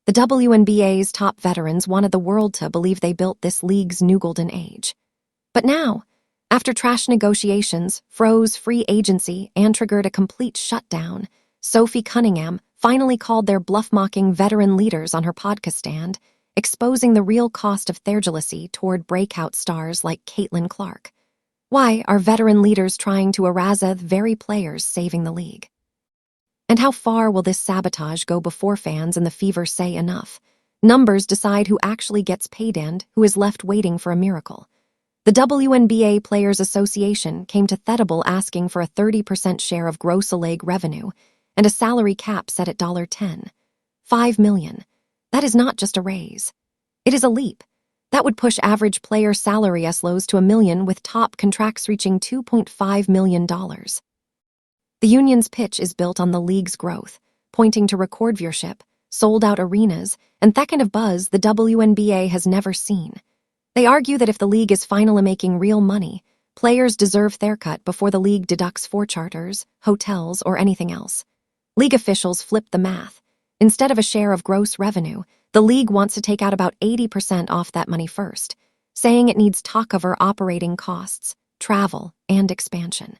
The WNBA's top veterans wanted the world to believe they built this league's new golden age. But now, after trash negotiations, froze free agency, and triggered a complete shutdown, Sophie Cunningham finally called their bluff-mocking veteran leaders on her podcast stand, exposing the real cost of their jealousy toward breakout stars like Caitlin Clark. Why are veteran leaders trying to erase the very players saving the league? And how far will this sabotage go before fans and the Fever say enough? Numbers decide who actually gets paid and who is left waiting for a miracle. The WNBA Players Association came to Thedable asking for a 30% share of gross league revenue and a salary cap set at $10. $5 million. That is not just a raise. It is a leap. That would push average player salary SLOs to $1 million, with top contracts reaching $2.5 million. The union's pitch is built on the league's growth, pointing to record viewership, sold-out arenas, and that kind of buzz the WNBA has never seen. They argue that if the league is finally making real money, players deserve their cut before the league deducts for charters, hotels, or anything else. League officials flip the math. Instead of a share of gross revenue, the league wants to take out about 80% off that money first, saying it needs to cover operating costs, travel, and expansion.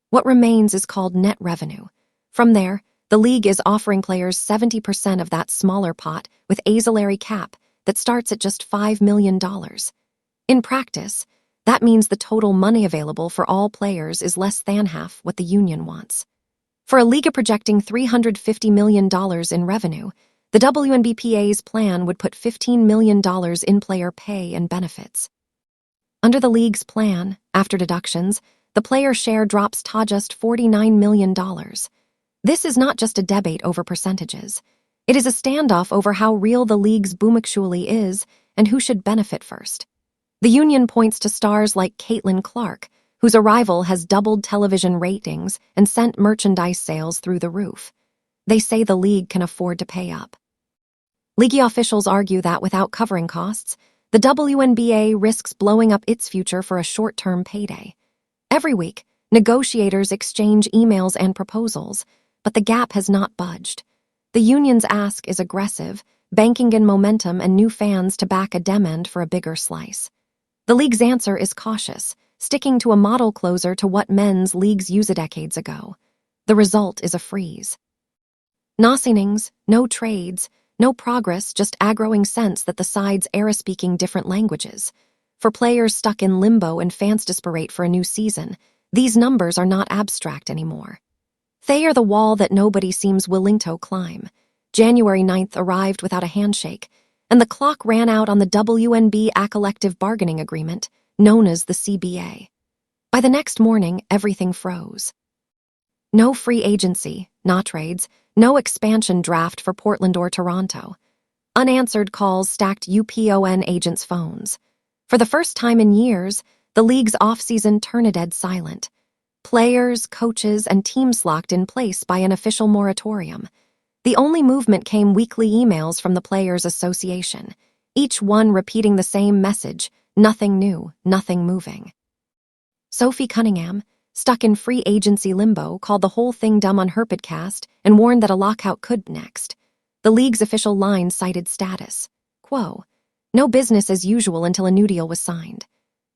What remains is called net revenue. From there, the league is offering players 70% of that smaller pot with a salary cap that starts at just $5 million. In practice, that means the total money available for all players is less than half what the union wants. For a league projecting $350 million in revenue, the WNBA's plan would put $15 million in player pay and benefits. Under the league's plan, after deductions, the player share drops to just $49 million. This is not just a debate over percentages. It is a standoff over how real the league's boom actually is and who should benefit first. The union points to stars like Caitlin Clark, whose arrival has doubled television ratings and sent merchandise sales through the roof. They say the league can afford to pay up. League officials argue that without covering costs, the WNBA risks blowing up its future for a short-term payday. Every week, negotiators exchange emails and proposals, but the gap has not budged. The union's ask is aggressive, banking in momentum and new fans to back a demand for a bigger slice. The league's answer is cautious, sticking to a model closer to what men's leagues used decades ago. The result is a freeze. No signings, no trades, no progress, just a growing sense that the sides are speaking different languages. For players stuck in limbo and fans desperate for a new season, these numbers are not abstract anymore. They are the wall that nobody seems willing to climb. January 9th arrived without a handshake, and the clock ran out on the WNBA collective bargaining agreement, known as the CBA. By the next morning, everything froze. No free agency, no trades, no expansion draft for Portland or Toronto. Unanswered calls stacked UPON agents' phones. For the first time in years, the league's offseason turned dead silent. Players, coaches, and teams locked in place by an official moratorium. The only movement came weekly emails from the Players Association, each one repeating the same message: nothing new, nothing moving. Sophie Cunningham, stuck in free agency limbo, called the whole thing dumb on her podcast and warned that a lockout could next. The league's official line cited status quo. No business as usual until a new deal was signed.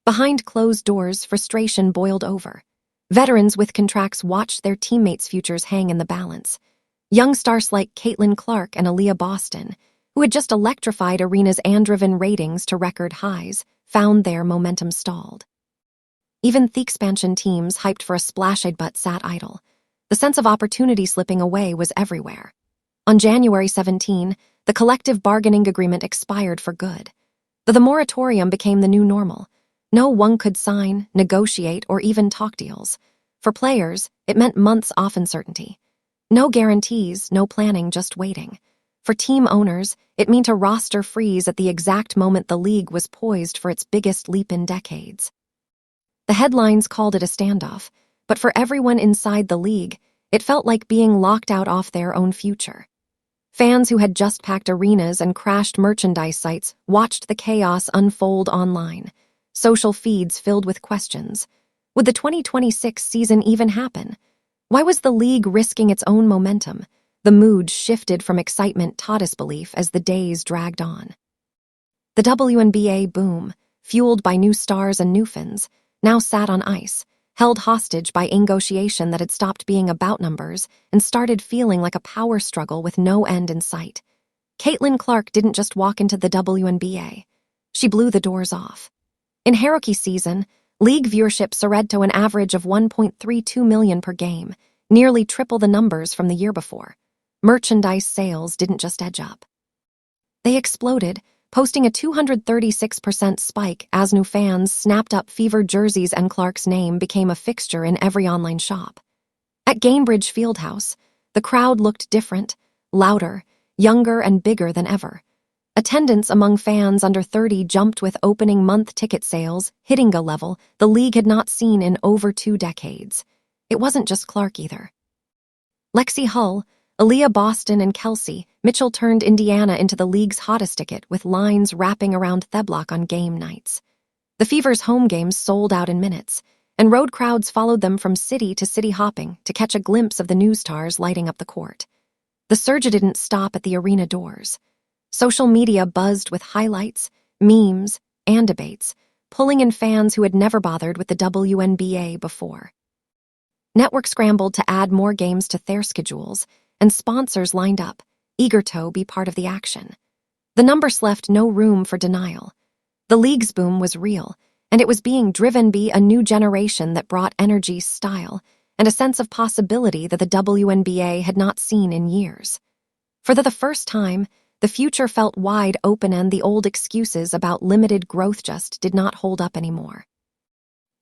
Behind closed doors, frustration boiled over. Veterans with contracts watched their teammates' futures hang in the balance. Young stars like Caitlin Clark and Aaliyah Boston, who had just electrified arenas and driven ratings to record highs, found their momentum stalled. Even the expansion teams hyped for a splash but sat idle. The sense of opportunity slipping away was everywhere. On January 17, the collective bargaining agreement expired for good. Though the moratorium became the new normal, no one could sign, negotiate, or even talk deals. For players, it meant months off uncertainty. No guarantees, no planning, just waiting. For team owners, it meant a roster freeze at the exact moment the league was poised for its biggest leap in decades. The headlines called it a standoff, but for everyone inside the league, it felt like being locked out off their own future. Fans who had just packed arenas and crashed merchandise sites watched the chaos unfold online. Social feeds filled with questions. Would the 2026 season even happen? Why was the league risking its own momentum? The mood shifted from excitement to disbelief as the days dragged on. The WNBA boom, fueled by new stars and new fins, now sat on ice, held hostage by a negotiation that had stopped being about numbers and started feeling like a power struggle with no end in sight. Caitlin Clark didn't just walk into the WNBA. She blew the doors off. In her rookie season, league viewership soared to an average of 1.32 million per game, nearly triple the numbers from the year before. Merchandise sales didn't just edge up. They exploded, posting a 236% spike as new fans snapped up Fever jerseys and Clark's name became a fixture in every online shop. At Gainbridge Fieldhouse, the crowd looked different, louder, younger and bigger than ever. Attendance among fans under 30 jumped with opening month ticket sales hitting a level the league had not seen in over 2 decades. It wasn't just Clark either. Lexi Hull, Aaliyah Boston and Kelsey Mitchell turned Indiana into the league's hottest ticket with lines wrapping around Theblock on game nights. The Fever's home games sold out in minutes, and road crowds followed them from city to city hopping to catch a glimpse of the new stars lighting up the court. The surge didn't stop at the arena doors. Social media buzzed with highlights, memes, and debates, pulling in fans who had never bothered with the WNBA before. Networks scrambled to add more games to their schedules, and sponsors lined up, eager to be part of the action. The numbers left no room for denial. The league's boom was real, and it was being driven by a new generation that brought energy, style, and a sense of possibility that the WNBA had not seen in years. For the first time, the future felt wide open and the old excuses about limited growth just did not hold up anymore.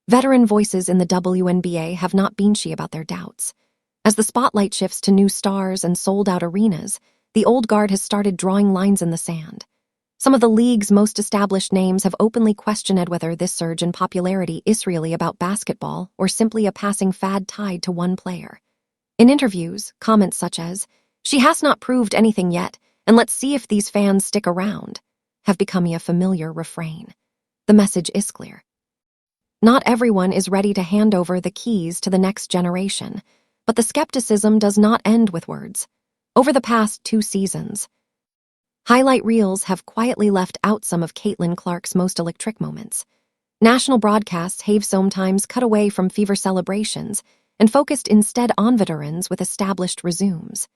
Veteran voices in the WNBA have not been shy about their doubts. As the spotlight shifts to new stars and sold-out arenas, the old guard has started drawing lines in the sand. Some of the league's most established names have openly questioned whether this surge in popularity is really about basketball or simply a passing fad tied to one player. In interviews, comments such as, "She has not proved anything yet, and let's see if these fans stick around," have become a familiar refrain. The message is clear. Not everyone is ready to hand over the keys to the next generation, but the skepticism does not end with words. Over the past 2 seasons, highlight reels have quietly left out some of Caitlin Clark's most electric moments. National broadcasts have sometimes cut away from Fever celebrations and focused instead on veterans with established resumes.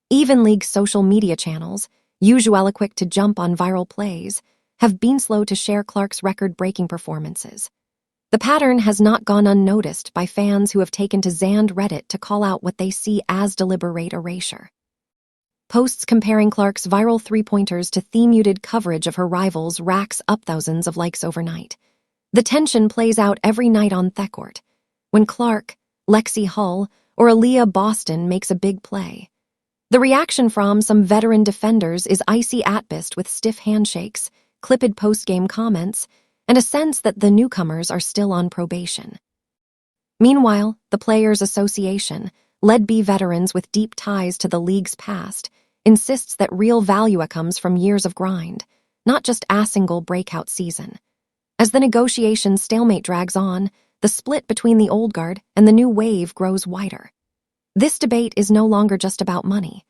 Even league social media channels, usually quick to jump on viral plays, have been slow to share Clark's record-breaking performances. The pattern has not gone unnoticed by fans who have taken to Zand Reddit to call out what they see as deliberate erasure. Posts comparing Clark's viral three-pointers to theme-muted coverage of her rivals racks up thousands of likes overnight. The tension plays out every night on the court. When Clark, Lexi Hull, or Aaliyah Boston makes a big play, the reaction from some veteran defenders is icy at best with stiff handshakes, clipped post-game comments, and a sense that the newcomers are still on probation. Meanwhile, the Players Association, led by veterans with deep ties to the league's past, insists that real value comes from years of grind, not just a single breakout season. As the negotiation stalemate drags on, the split between the old guard and the new wave grows wider. This debate is no longer just about money.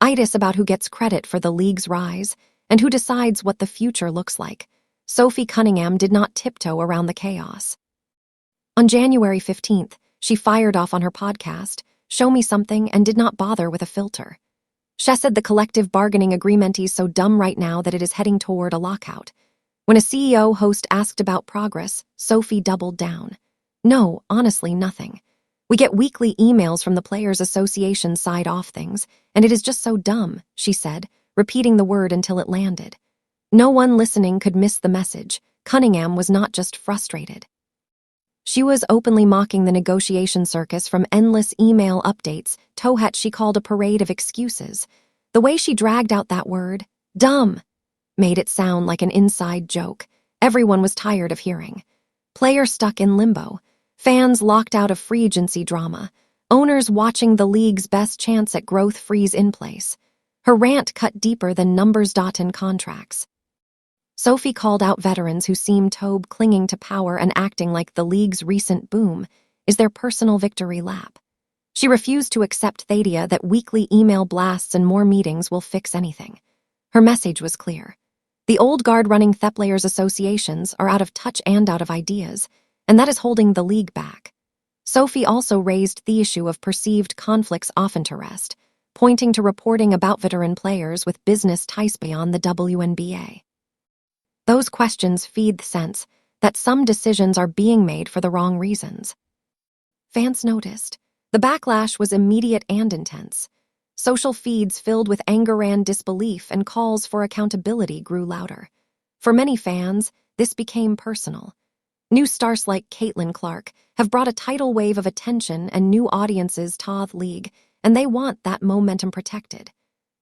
It is about who gets credit for the league's rise and who decides what the future looks like. Sophie Cunningham did not tiptoe around the chaos. On January 15th, she fired off on her podcast, "Show Me Something," and did not bother with a filter. She said the collective bargaining agreement is so dumb right now that it is heading toward a lockout. When a CEO host asked about progress, Sophie doubled down. "No, honestly, nothing. We get weekly emails from the Players Association side off things, and it is just so dumb," she said, repeating the word until it landed. No one listening could miss the message. Cunningham was not just frustrated. She was openly mocking the negotiation circus from endless email updates to what she called a parade of excuses. The way she dragged out that word, dumb, made it sound like an inside joke everyone was tired of hearing. Players stuck in limbo, fans locked out of free agency drama, owners watching the league's best chance at growth freeze in place. Her rant cut deeper than numbers in contracts. Sophie called out veterans who seemed to clinging to power and acting like the league's recent boom is their personal victory lap. She refused to accept the idea that weekly email blasts and more meetings will fix anything. Her message was clear. The old guard running the Players Associations are out of touch and out of ideas, and that is holding the league back. Sophie also raised the issue of perceived conflicts of interest, pointing to reporting about veteran players with business ties beyond the WNBA. Those questions feed the sense that some decisions are being made for the wrong reasons. Fans noticed. The backlash was immediate and intense. Social feeds filled with anger and disbelief, and calls for accountability grew louder. For many fans, this became personal. New stars like Caitlin Clark have brought a tidal wave of attention and new audiences to the league, and they want that momentum protected.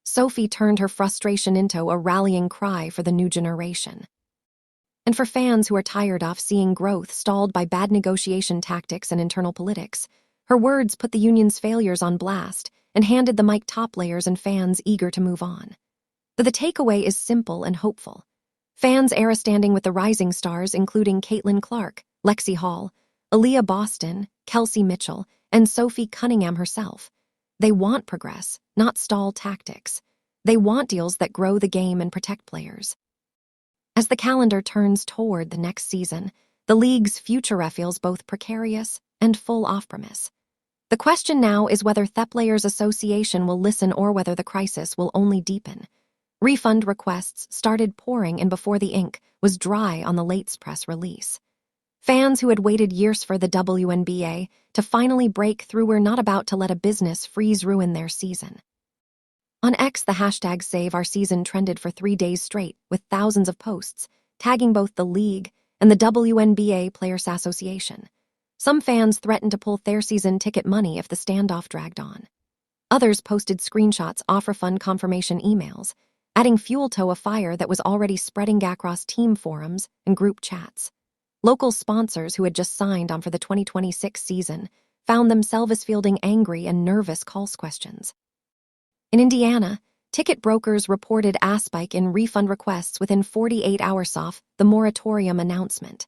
Sophie turned her frustration into a rallying cry for the new generation. And for fans who are tired of seeing growth stalled by bad negotiation tactics and internal politics, her words put the union's failures on blast and handed the mic to players and fans eager to move on. But the takeaway is simple and hopeful. Fans are standing with the rising stars, including Caitlin Clark, Lexi Hall, Aaliyah Boston, Kelsey Mitchell, and Sophie Cunningham herself. They want progress, not stall tactics. They want deals that grow the game and protect players. As the calendar turns toward the next season, the league's future feels both precarious and full of promise. The question now is whether the Players Association will listen or whether the crisis will only deepen. Refund requests started pouring in before the ink was dry on the latest press release. Fans who had waited years for the WNBA to finally break through were not about to let a business freeze ruin their season. On X, the hashtag #SaveOurSeason trended for 3 days straight, with thousands of posts, tagging both the league and the WNBA Players Association. Some fans threatened to pull their season ticket money if the standoff dragged on. Others posted screenshots of refund confirmation emails, adding fuel to a fire that was already spreading across team forums and group chats. Local sponsors who had just signed on for the 2026 season found themselves fielding angry and nervous calls questions. In Indiana, ticket brokers reported a spike in refund requests within 48 hours of the moratorium announcement.